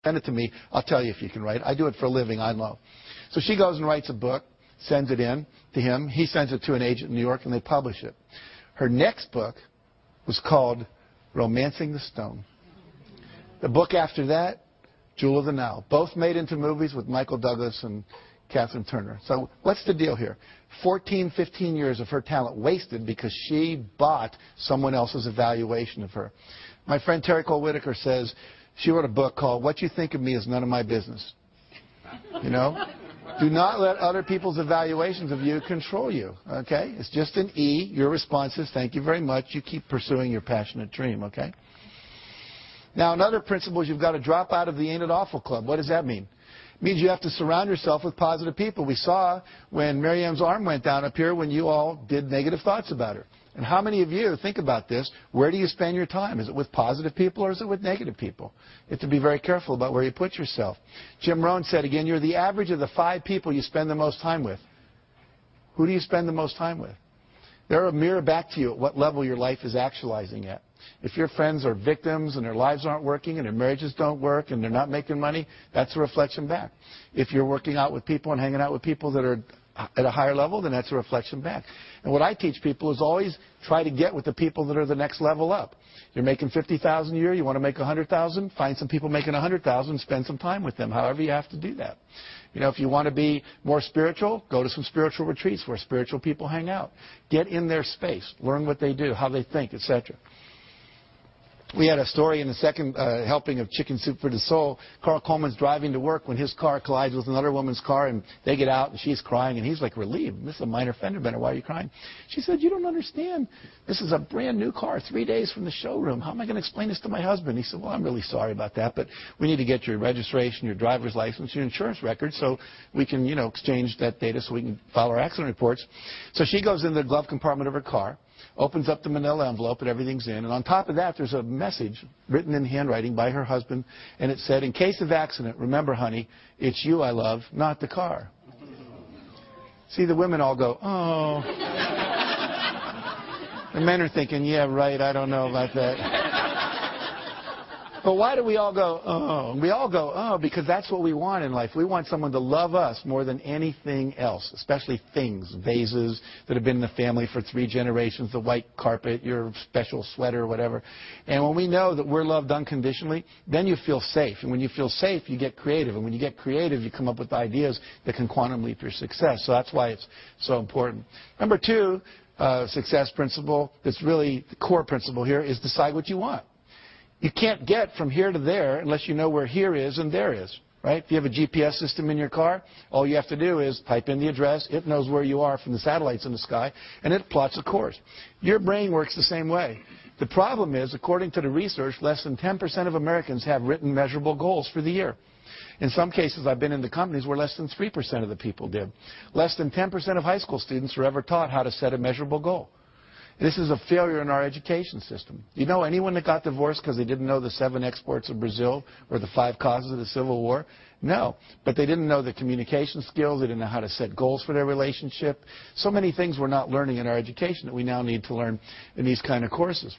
Send it to me. I'll tell you if you can write. I do it for a living. I know. So she goes and writes a book, sends it in to him. He sends it to an agent in New York, and they publish it. Her next book was called Romancing the Stone. The book after that, Jewel of the Nile. Both made into movies with Michael Douglas and Catherine Turner. So what's the deal here? 14, 15 years of her talent wasted because she bought someone else's evaluation of her. My friend Terry Cole Whitaker says, she wrote a book called What You Think of Me Is None of My Business. You know? Do not let other people's evaluations of you control you, okay? It's just an E. Your response is, thank you very much. You keep pursuing your passionate dream, okay? Now, another principle is you've got to drop out of the Ain't It Awful Club. What does that mean? It means you have to surround yourself with positive people. We saw when Marianne's arm went down up here when you all did negative thoughts about her. And how many of you, think about this, where do you spend your time? Is it with positive people or is it with negative people? You have to be very careful about where you put yourself. Jim Rohn said, again, you're the average of the 5 people you spend the most time with. Who do you spend the most time with? They're a mirror back to you at what level your life is actualizing at. If your friends are victims and their lives aren't working and their marriages don't work and they're not making money, that's a reflection back. If you're working out with people and hanging out with people that are at a higher level, then that's a reflection back. And what I teach people is always try to get with the people that are the next level up. You're making $50,000 a year, you want to make $100,000, find some people making $100,000 and spend some time with them, however you have to do that. You know, if you want to be more spiritual, go to some spiritual retreats where spiritual people hang out. Get in their space, learn what they do, how they think, etc. We had a story in the second helping of Chicken Soup for the Soul. Carl Coleman's driving to work when his car collides with another woman's car, and they get out, and she's crying, and he's like relieved. This is a minor fender bender. Why are you crying? She said, you don't understand. This is a brand-new car, 3 days from the showroom. How am I going to explain this to my husband? He said, well, I'm really sorry about that, but we need to get your registration, your driver's license, your insurance record, so we can, you know, exchange that data so we can file our accident reports. So she goes in the glove compartment of her car, opens up the manila envelope, and everything's in. And on top of that, there's a message written in handwriting by her husband, and it said, in case of accident, remember, honey, it's you I love, not the car. See, the women all go, oh. The men are thinking, yeah, right, I don't know about that. But why do we all go, oh? We all go, oh, because that's what we want in life. We want someone to love us more than anything else, especially things, vases that have been in the family for 3 generations, the white carpet, your special sweater, whatever. And when we know that we're loved unconditionally, then you feel safe. And when you feel safe, you get creative. And when you get creative, you come up with ideas that can quantum leap your success. So that's why it's so important. Number 2, success principle, that's really the core principle here, is decide what you want. You can't get from here to there unless you know where here is and there is, right? If you have a GPS system in your car, all you have to do is type in the address. It knows where you are from the satellites in the sky, and it plots a course. Your brain works the same way. The problem is, according to the research, less than 10% of Americans have written measurable goals for the year. In some cases, I've been in the companies where less than 3% of the people did. Less than 10% of high school students are ever taught how to set a measurable goal. This is a failure in our education system. You know anyone that got divorced because they didn't know the 7 exports of Brazil or the 5 causes of the Civil War? No. But they didn't know the communication skills. They didn't know how to set goals for their relationship. So many things we're not learning in our education that we now need to learn in these kind of courses.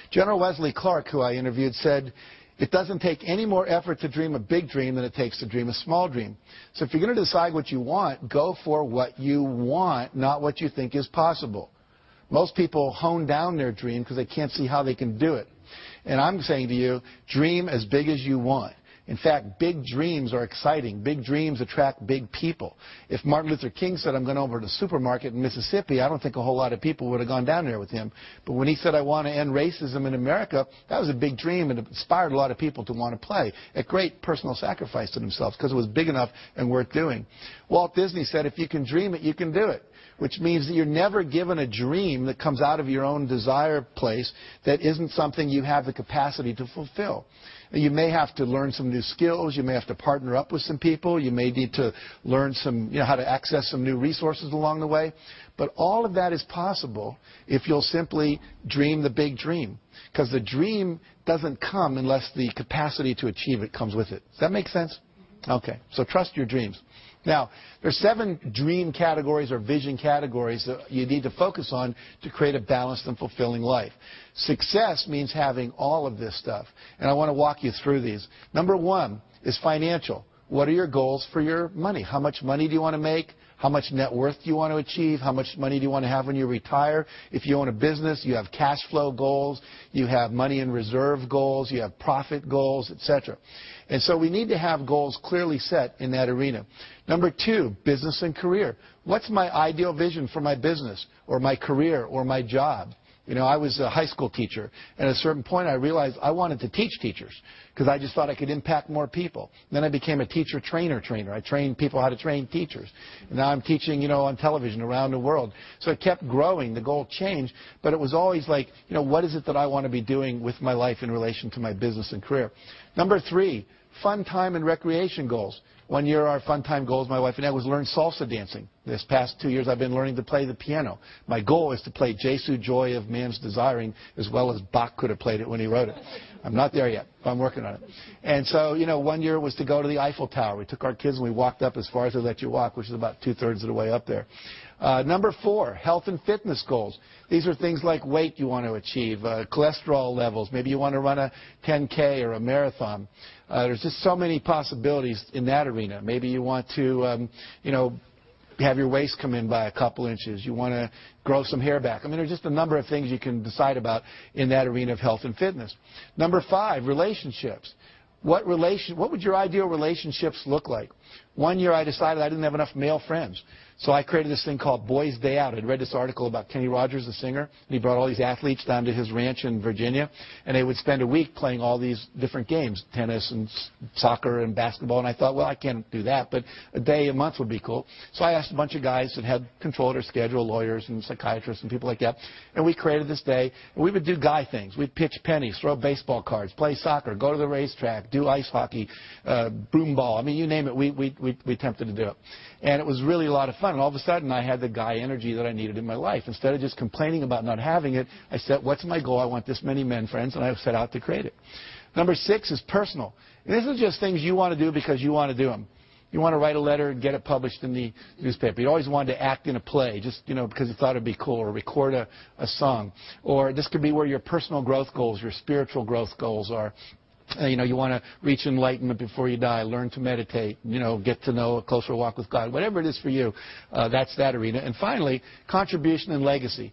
General Wesley Clark, who I interviewed, said, it doesn't take any more effort to dream a big dream than it takes to dream a small dream. So if you're going to decide what you want, go for what you want, not what you think is possible. Most people hone down their dream because they can't see how they can do it. And I'm saying to you, dream as big as you want. In fact, big dreams are exciting. Big dreams attract big people. If Martin Luther King said, I'm going over to the supermarket in Mississippi, I don't think a whole lot of people would have gone down there with him. But when he said, I want to end racism in America, that was a big dream and it inspired a lot of people to want to play at great personal sacrifice to themselves because it was big enough and worth doing. Walt Disney said, if you can dream it, you can do it. Which means that you're never given a dream that comes out of your own desire place that isn't something you have the capacity to fulfill. You may have to learn some new skills. You may have to partner up with some people. You may need to learn some, how to access some new resources along the way. But all of that is possible if you'll simply dream the big dream. Because the dream doesn't come unless the capacity to achieve it comes with it. Does that make sense? Okay, so trust your dreams. Now, there's 7 dream categories or vision categories that you need to focus on to create a balanced and fulfilling life. Success means having all of this stuff, and I want to walk you through these. Number 1 is financial. What are your goals for your money? How much money do you want to make? How much net worth do you want to achieve? How much money do you want to have when you retire? If you own a business, you have cash flow goals, you have money in reserve goals, you have profit goals, etc. And so we need to have goals clearly set in that arena. Number 2, business and career. What's my ideal vision for my business or my career or my job? You know, I was a high school teacher, and at a certain point I realized I wanted to teach teachers because I just thought I could impact more people. Then I became a teacher trainer. I trained people how to train teachers. And now I'm teaching, you know, on television around the world. So it kept growing. The goal changed, but it was always like, you know, what is it that I want to be doing with my life in relation to my business and career? Number 3, fun time and recreation goals. One year our fun time goals, my wife and I, was learn salsa dancing. This past 2 years I've been learning to play the piano. My goal is to play Jesu Joy of Man's Desiring as well as Bach could have played it when he wrote it. I'm not there yet, but I'm working on it. And so, you know, one year was to go to the Eiffel Tower. We took our kids and we walked up as far as they let you walk, which is about 2/3 of the way up there. Number 4, health and fitness goals. These are things like weight you want to achieve, cholesterol levels. Maybe you want to run a 10K or a marathon. There's just so many possibilities in that arena. Maybe you want to, you know, have your waist come in by a couple inches. You want to grow some hair back. I mean, there's just a number of things you can decide about in that arena of health and fitness. Number 5, relationships. What would your ideal relationships look like? One year I decided I didn't have enough male friends. So I created this thing called Boys Day Out. I'd read this article about Kenny Rogers, the singer, and he brought all these athletes down to his ranch in Virginia, and they would spend a week playing all these different games, tennis and soccer and basketball, and I thought, well, I can't do that, but a day a month would be cool. So I asked a bunch of guys that had control of their schedule, lawyers and psychiatrists and people like that, and we created this day, and we would do guy things. We'd pitch pennies, throw baseball cards, play soccer, go to the racetrack, do ice hockey, broom ball. I mean, you name it, we attempted to do it. And it was really a lot of fun. And all of a sudden, I had the guy energy that I needed in my life. Instead of just complaining about not having it, I said, what's my goal? I want this many men friends, and I set out to create it. Number 6 is personal. And this is just things you want to do because you want to do them. You want to write a letter and get it published in the newspaper. You always wanted to act in a play just, you know, because you thought it would be cool, or record a song. Or this could be where your personal growth goals, your spiritual growth goals are. You know, you want to reach enlightenment before you die, learn to meditate, you know, get to know a closer walk with God. Whatever it is for you, that's that arena. And finally, contribution and legacy.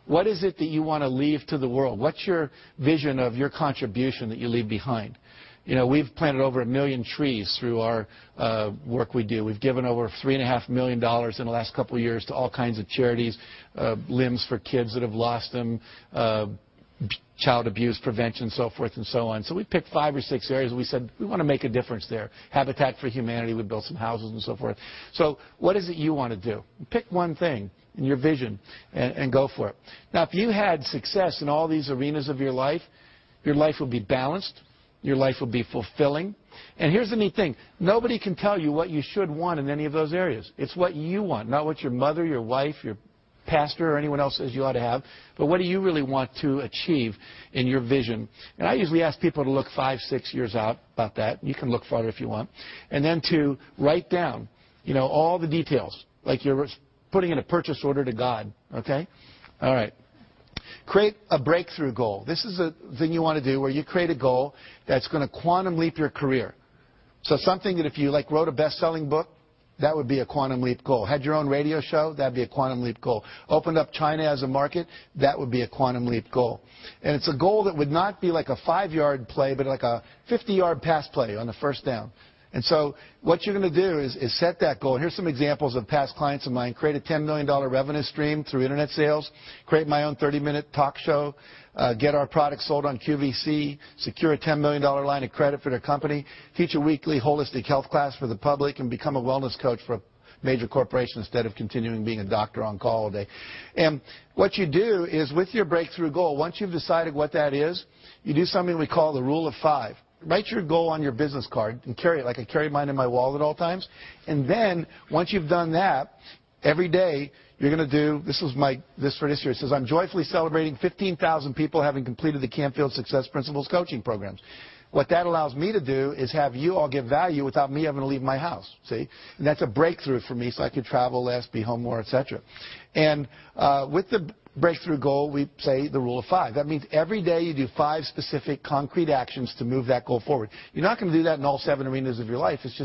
What is it that you want to leave to the world? What's your vision of your contribution that you leave behind? You know, we've planted over 1 million trees through our work we do. We've given over $3.5 million in the last couple of years to all kinds of charities, limbs for kids that have lost them, child abuse prevention, so forth and so on. So we picked 5 or 6 areas. We said we want to make a difference there. Habitat for Humanity, we built some houses and so forth. So what is it you want to do? Pick one thing in your vision and go for it. Now, if you had success in all these arenas of your life would be balanced. Your life would be fulfilling. And here's the neat thing. Nobody can tell you what you should want in any of those areas. It's what you want, not what your mother, your wife, your pastor or anyone else says you ought to have, but what do you really want to achieve in your vision? And I usually ask people to look 5, 6 years out about that. You can look farther if you want. And then to write down, you know, all the details, like you're putting in a purchase order to God, okay? All right. Create a breakthrough goal. This is a thing you want to do where you create a goal that's going to quantum leap your career. So something that if you like wrote a best-selling book, that would be a quantum leap goal. Had your own radio show, that would be a quantum leap goal. Opened up China as a market, that would be a quantum leap goal. And it's a goal that would not be like a 5-yard play, but like a 50-yard pass play on the first down. And so what you're going to do is set that goal. And here's some examples of past clients of mine. Create a $10 million revenue stream through internet sales. Create my own 30-minute talk show. Get our products sold on QVC. Secure a $10 million line of credit for their company. Teach a weekly holistic health class for the public. And become a wellness coach for a major corporation instead of continuing being a doctor on call all day. And what you do is with your breakthrough goal, once you've decided what that is, you do something we call the rule of 5. Write your goal on your business card and carry it like I carry mine in my wallet at all times. And then once you've done that, every day you're going to do, this for this year, it says, I'm joyfully celebrating 15,000 people having completed the Canfield Success Principles coaching programs. what that allows me to do is have you all give value without me having to leave my house, see? And that's a breakthrough for me, so I could travel less, be home more, etc. And with the breakthrough goal, we say the rule of 5. That means every day you do 5 specific concrete actions to move that goal forward. You're not going to do that in all 7 arenas of your life. It's just